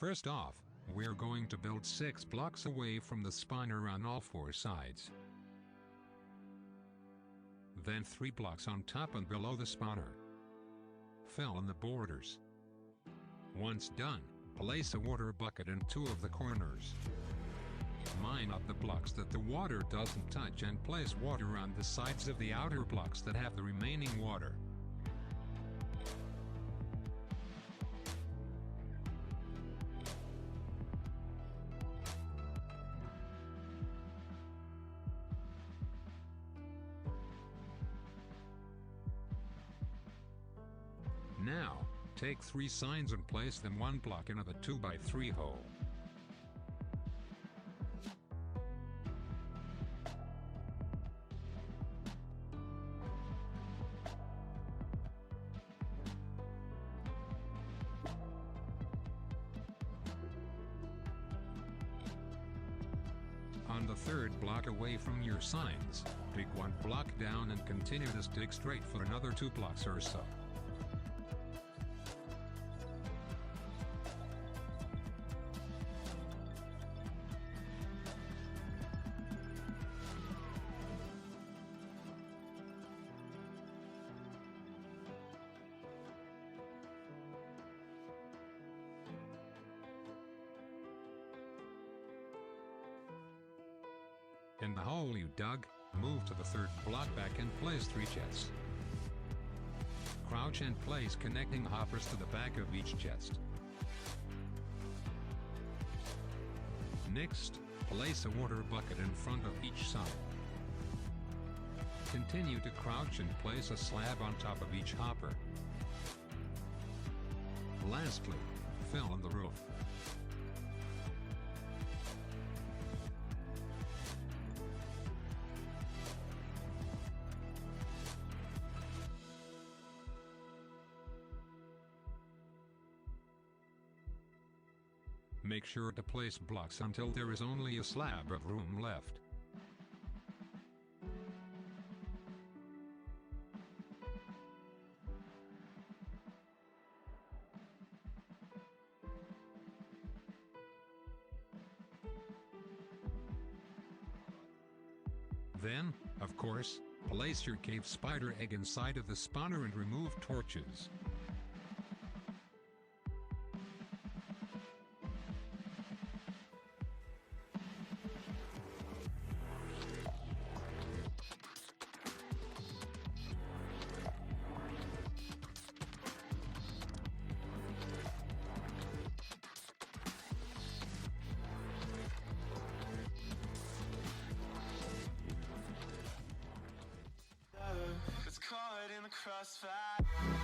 First off, we're going to build 6 blocks away from the spawner on all 4 sides. Then 3 blocks on top and below the spawner. Fill in the borders. Once done, place a water bucket in 2 of the corners. Mine up the blocks that the water doesn't touch and place water on the sides of the outer blocks that have the remaining water. Now, take 3 signs and place them 1 block into the 2x3 hole. On the 3rd block away from your signs, dig 1 block down and continue this dig straight for another 2 blocks or so. In the hole you dug, move to the 3rd block back and place 3 chests. Crouch and place connecting hoppers to the back of each chest. Next, place a water bucket in front of each side. Continue to crouch and place a slab on top of each hopper. Lastly, fill in the roof. Make sure to place blocks until there is only a slab of room left. Then, of course, place your cave spider egg inside of the spawner and remove torches. It's caught in the crossfire.